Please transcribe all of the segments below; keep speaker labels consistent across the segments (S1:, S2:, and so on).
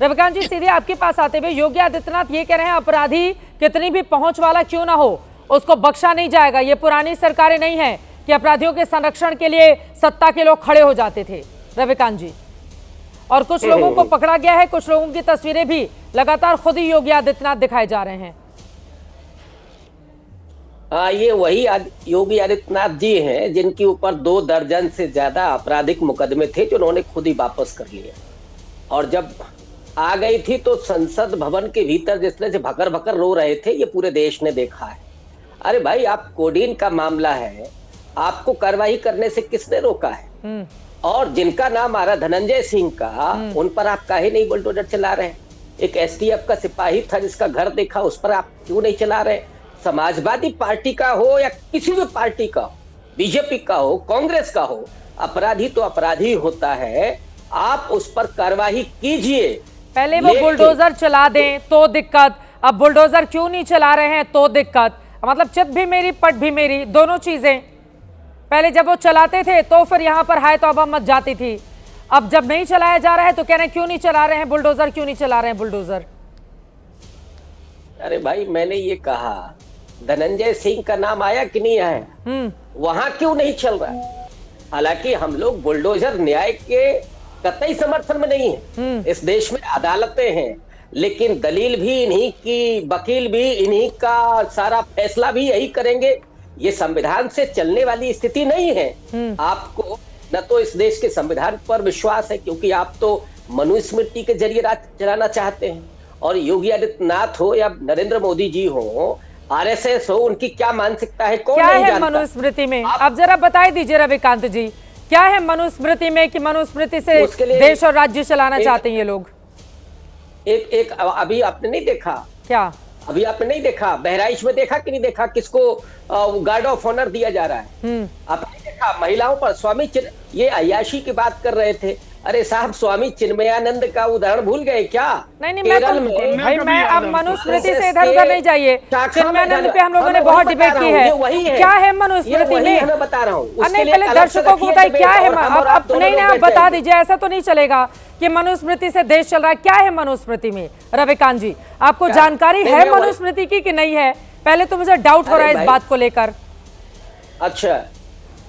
S1: रविकांत जी, सीधे आपके पास आते हुए योगी आदित्यनाथ ये कह रहे हैं अपराधी कितनी भी पहुंच वाला क्यों ना हो उसको बख्शा नहीं जाएगा। ये पुरानी सरकारें नहीं है कि अपराधियों के संरक्षण के लिए सत्ता के लोग खड़े हो जाते थे रविकांत जी। और कुछ लोगों को पकड़ा गया है, कुछ लोगों की तस्वीरें भी लगातार खुद ही योगी आदित्यनाथ दिखाए जा रहे हैं।
S2: हाँ, ये वही योगी आदित्यनाथ जी हैं जिनके ऊपर 2 दर्जन से ज्यादा आपराधिक मुकदमे थे जो उन्होंने खुद ही वापस कर लिए। और जब आ गई थी तो संसद भवन के भीतर जिस तरह से भकर भकर रो रहे थे, ये पूरे देश ने देखा है। अरे भाई, आप कोडीन का मामला है, आपको कार्रवाई करने से किसने रोका है? और जिनका नाम आ रहा धनंजय सिंह का, उन पर आप काहे नहीं बुलडोजर चला रहे? एक एसटीएफ का सिपाही था जिसका घर देखा, उस पर आप क्यों नहीं चला रहे? समाजवादी पार्टी का हो या किसी भी पार्टी का हो, बीजेपी का हो, कांग्रेस का हो, अपराधी तो अपराधी होता है, आप उस पर कार्रवाई कीजिए।
S1: पहले वो बुलडोजर चला दें तो दिक्कत, अब बुलडोजर क्यों नहीं चला रहे हैं तो दिक्कत। मतलब चित भी मेरी पट भी मेरी, दोनों चीजें। पहले जब वो चलाते थे तो फिर यहाँ पर हाय तौबा मच जाती थी, अब जब नहीं चलाया जा रहा है तो कह रहे हैं क्यों नहीं चला रहे हैं बुलडोजर, क्यों नहीं चला रहे हैं बुलडोजर।
S2: अरे भाई, मैंने ये कहा धनंजय सिंह का नाम आया कि नहीं आया? वहां क्यों नहीं चल रहा है? हालांकि हम लोग बुलडोजर न्याय के कतई समर्थन में नहीं है। इस देश में अदालतें हैं, लेकिन दलील भी इन्हीं की, वकील भी इन्हीं का, सारा फैसला भी यही करेंगे। ये संविधान से चलने वाली स्थिति नहीं है। आपको न तो इस देश के संविधान पर विश्वास है, क्योंकि आप तो मनुस्मृति के जरिए राज चलाना चाहते हैं। और योगी आदित्यनाथ हो या नरेंद्र मोदी जी हो, आरएसएस हो, उनकी क्या मानसिकता है कौन नहीं जानता।
S1: मनुस्मृति में आप जरा बता दीजिए रविकांत जी, क्या है मनुस्मृति में कि मनुस्मृति से देश और राज्य चलाना चाहते हैं ये लोग?
S2: एक अभी आपने नहीं देखा
S1: क्या?
S2: अभी आपने नहीं देखा बहराइच में, देखा कि नहीं देखा किसको गार्ड ऑफ ऑनर दिया जा रहा है? आपने देखा महिलाओं पर स्वामी ये अय्याशी की बात कर रहे थे। अरे साहब, स्वामी चिन्मयानंद का उदाहरण भूल गए क्या?
S1: नहीं, मैं अब मनुस्मृति से इधर उधर नहीं जाइए। चिन्मयानंद पे हम लोगों ने बहुत डिबेट की है। क्या है मनुस्मृति में?
S2: मैं बता रहा हूँ।
S1: नहीं, पहले दर्शकों को बताइए क्या है। नहीं, आप बता दीजिए, ऐसा तो नहीं चलेगा कि मनुस्मृति से देश चल रहा है। क्या है मनुस्मृति में रविकांत जी? आपको जानकारी है मनुस्मृति की कि नहीं है? पहले तो मुझे डाउट हो रहा है इस बात को लेकर।
S2: अच्छा,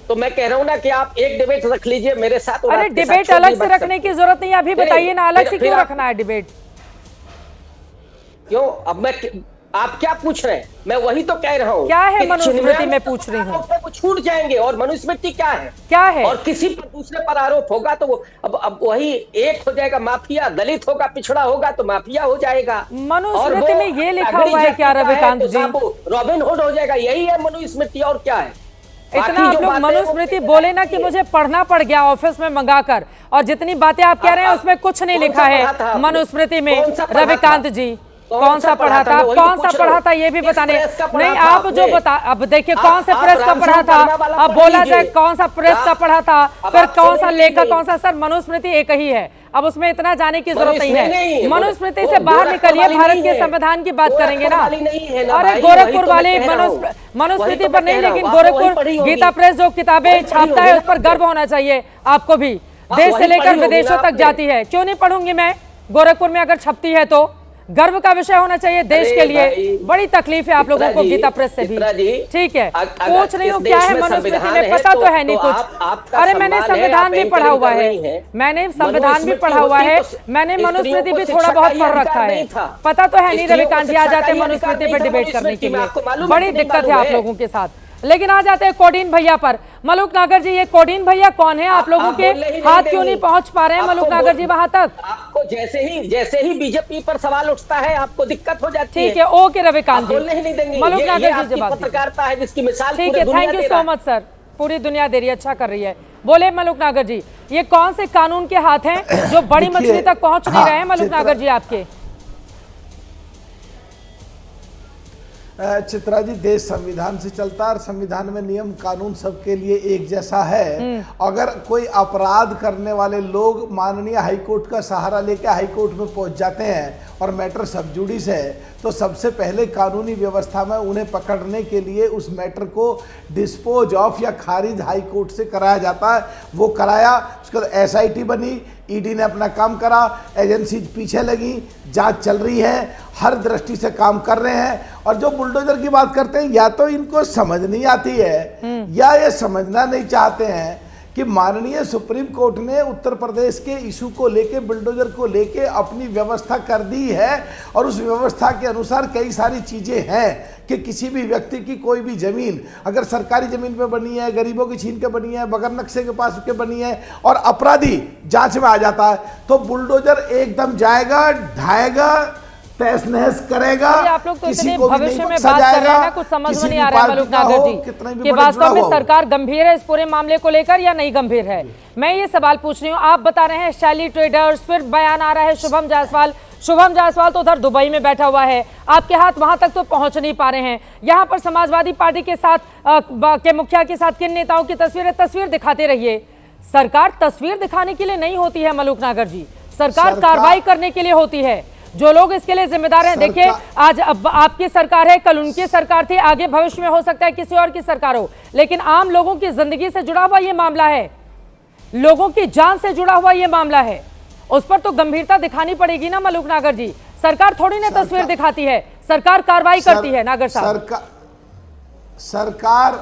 S2: तो मैं कह रहा हूँ ना कि आप एक डिबेट रख लीजिए मेरे साथ।
S1: अरे डिबेट अलग से रखने की जरूरत नहीं है, अभी बताइए ना, अलग से क्यों रखना है डिबेट?
S2: क्यों? अब आप क्या पूछ रहे हैं? मैं वही तो कह रहा हूँ।
S1: क्या है मनुस्मृति में पूछ रही हूँ।
S2: छूट जाएंगे। और मनुस्मृति क्या है?
S1: क्या है?
S2: और किसी पर दूसरे पर आरोप होगा तो वो अब वही एक हो जाएगा माफिया, दलित होगा, पिछड़ा होगा तो माफिया हो जाएगा।
S1: मनुस्मृति में ये लिखा हुआ है क्या रविकांत जी?
S2: रॉबिन हुड हो जाएगा। यही है मनुस्मृति, और क्या है?
S1: इतना आप लोग मनुस्मृति बोले ना कि मुझे पढ़ना पड़ गया ऑफिस में मंगाकर, और जितनी बातें आप कह रहे हैं उसमें कुछ नहीं लिखा है मनुस्मृति में। रविकांत जी, कौन सा पढ़ा था? कौन सा पढ़ा था ये भी बताने नहीं। आप जो बता, अब देखिए कौन से प्रेस का पढ़ा था, अब बोला जाए कौन सा प्रेस का पढ़ा था, फिर कौन सा लेखक, कौन सा। सर, मनुस्मृति एक ही है, अब उसमें इतना जाने की जरूरत नहीं है। मनुस्मृति से बाहर निकलिए, भारत के संविधान की बात करेंगे ना। अरे गोरखपुर वाले मनुस्मृति पर नहीं, लेकिन गोरखपुर गीता प्रेस जो किताबें छापता है उस पर गर्व होना चाहिए आपको भी। देश से लेकर विदेशों तक जाती है, क्यों नहीं पढ़ूंगी मैं? गोरखपुर में अगर छपती है तो गर्व का विषय होना चाहिए देश के लिए। बड़ी तकलीफ है आप लोगों को गीता प्रेस से भी। ठीक है, पूछ रही हूँ क्या है मनुस्मृति में, पता तो है नहीं कुछ। अरे मैंने संविधान भी पढ़ा हुआ है, मैंने संविधान भी पढ़ा हुआ है, मैंने मनुस्मृति भी थोड़ा बहुत पढ़ रखा है, पता तो है नहीं। रविकांत जी आ जाते हैं मनुस्मृति पर डिबेट करने के लिए, बड़ी दिक्कत है आप लोगों के साथ। लेकिन आ जाते हैं कोडीन भैया पर। मलूक नागर जी, ये कोडीन भैया कौन है? आप लोगों के हाथ क्यों नहीं पहुंच पा रहे हैं मलूक नागर जी वहां तक?
S2: आपको जैसे ही बीजेपी पर सवाल उठता है आपको दिक्कत हो जाती है।
S1: ठीक है, ओके रविकांत जी,
S2: बोलने ही नहीं देंगे।
S1: मलूक नागर जी जवाब
S2: पत्रकारिता है जिसकी मिसाल
S1: ठीक है, thank you so much sir, पूरी दुनिया दे रही है, अच्छा कर रही है। बोले मलूक नागर जी, ये कौन से कानून के हाथ हैं जो बड़ी मछली तक पहुंच नहीं रहे हैं मलूक नागर जी आपके?
S3: चित्रा जी, देश संविधान से चलता है और संविधान में नियम कानून सबके लिए एक जैसा है। अगर कोई अपराध करने वाले लोग माननीय हाईकोर्ट का सहारा लेकर हाईकोर्ट में पहुंच जाते हैं और मैटर सब जुडिस है, तो सबसे पहले कानूनी व्यवस्था में उन्हें पकड़ने के लिए उस मैटर को डिस्पोज ऑफ या खारिज हाई कोर्ट से कराया जाता है। वो कराया, उसके बाद SIT बनी, ED ने अपना काम करा, एजेंसी पीछे लगी, जांच चल रही है, हर दृष्टि से काम कर रहे हैं। और जो बुलडोजर की बात करते हैं, या तो इनको समझ नहीं आती है या ये समझना नहीं चाहते हैं कि माननीय सुप्रीम कोर्ट ने उत्तर प्रदेश के इशू को लेके, बुलडोजर को लेके अपनी व्यवस्था कर दी है। और उस व्यवस्था के अनुसार कई सारी चीजें हैं कि किसी भी व्यक्ति की कोई भी जमीन अगर सरकारी जमीन पे बनी है, गरीबों की छीन के बनी है, बगैर नक्शे के पास के बनी है और अपराधी जांच में आ जाता है, तो बुलडोजर एकदम जाएगा, ढाएगा, तहस नहस करेगा।
S1: आप लोग तो इतने भविष्य में बात कर रहे हैं ना, कुछ समझ में नहीं आ रहा है मलूक नागर जी कि वास्तव में सरकार गंभीर है इस पूरे मामले को लेकर या नहीं गंभीर है। मैं ये सवाल पूछ रही हूँ, आप बता रहे हैं शैली ट्रेडर्स, फिर बयान आ रहा है शुभम जायसवाल तो उधर दुबई में बैठा हुआ है, आपके हाथ वहां तक तो पहुंच नहीं पा रहे हैं। यहाँ पर समाजवादी पार्टी के साथ के मुखिया के साथ किन नेताओं की तस्वीर दिखाते रहिए। सरकार तस्वीर दिखाने के लिए नहीं होती है मलूक नागर जी, सरकार कार्रवाई करने के लिए होती है। जो लोग इसके लिए जिम्मेदार हैं, देखिए आज अब आपकी सरकार है, कल उनकी सरकार थी, आगे भविष्य में हो सकता है किसी और की सरकार हो, लेकिन आम लोगों की जिंदगी से जुड़ा हुआ ये मामला है, लोगों की जान से जुड़ा हुआ ये मामला है, उस पर तो गंभीरता दिखानी पड़ेगी ना मलूक नागर जी। सरकार थोड़ी ना तस्वीर दिखाती है, सरकार कार्रवाई करती है। नागर साहब,
S3: सरकार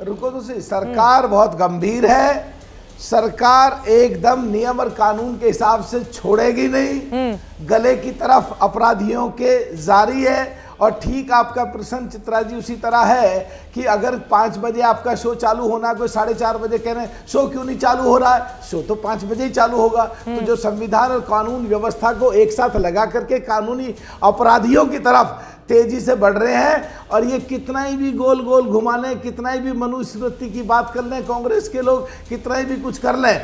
S3: रुको तो सही, सरकार बहुत गंभीर है, सरकार एकदम नियम और कानून के हिसाब से छोड़ेगी नहीं, गले की तरफ अपराधियों के जारी है। और ठीक आपका प्रश्न चित्रा जी उसी तरह है कि अगर 5 बजे आपका शो चालू होना, कोई 4:30 बजे कह रहे हैं शो क्यों नहीं चालू हो रहा है, शो तो 5 बजे ही चालू होगा। तो जो संविधान और कानून व्यवस्था को एक साथ लगा करके कानूनी अपराधियों की तरफ तेजी से बढ़ रहे हैं। और ये कितना ही भी गोल गोल घुमा लें, कितना ही भी मनुस्मृति की बात कर लें कांग्रेस के लोग, कितना ही भी कुछ कर लें,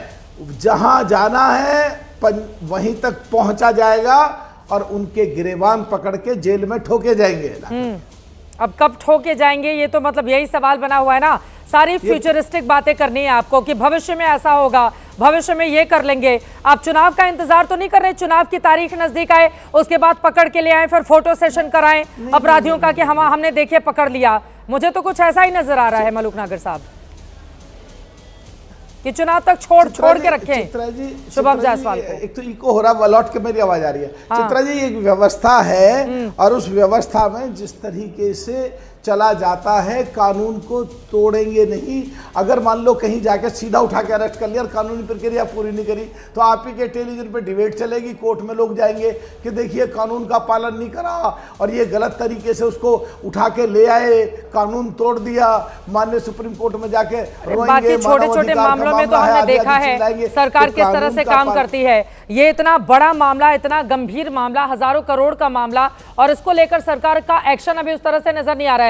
S3: जहां जाना है वहीं तक पहुंचा जाएगा और उनके गिरेबान पकड़ के जेल में ठोके जाएंगे।
S1: अब कब ठोके जाएंगे, ये तो मतलब यही सवाल बना हुआ है ना। सारी फ्यूचरिस्टिक बातें करनी है आपको कि भविष्य में ऐसा होगा, भविष्य में ये कर लेंगे। आप चुनाव का इंतजार तो नहीं कर रहे, चुनाव की तारीख नजदीक आए उसके बाद पकड़ के ले आए, फिर फोटो सेशन कराएं अपराधियों का कि हमने देखे पकड़ लिया। मुझे तो कुछ ऐसा ही नजर आ रहा है मलूक नागर साहब कि चुनाव तक छोड़ के रखें शुभम जायसवाल को।
S3: एक तो इको हो रहा, लौट के मेरी आवाज आ रही है। हाँ। चित्रा जी, एक व्यवस्था है और उस व्यवस्था में जिस तरीके से चला जाता है, कानून को तोड़ेंगे नहीं। अगर मान लो कहीं जाके सीधा उठा के अरेस्ट कर लिया और कानूनी प्रक्रिया पूरी नहीं करी, तो आप ही के टेलीविजन पे डिबेट चलेगी, कोर्ट में लोग जाएंगे कि देखिए कानून का पालन नहीं करा और ये गलत तरीके से उसको उठा के ले आए, कानून तोड़ दिया, माननीय सुप्रीम कोर्ट में जाके
S1: बाकी छोटे-छोटे मामलों में तो हमने देखा है सरकार किस तरह से काम करती है। ये इतना बड़ा मामला, इतना गंभीर मामला, हजारों करोड़ का मामला, और इसको लेकर सरकार का एक्शन अभी उस तरह से नजर नहीं आ रहा है।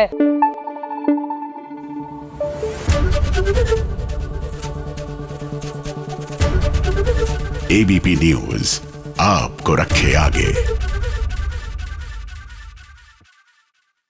S4: ABP न्यूज आपको रखे आगे।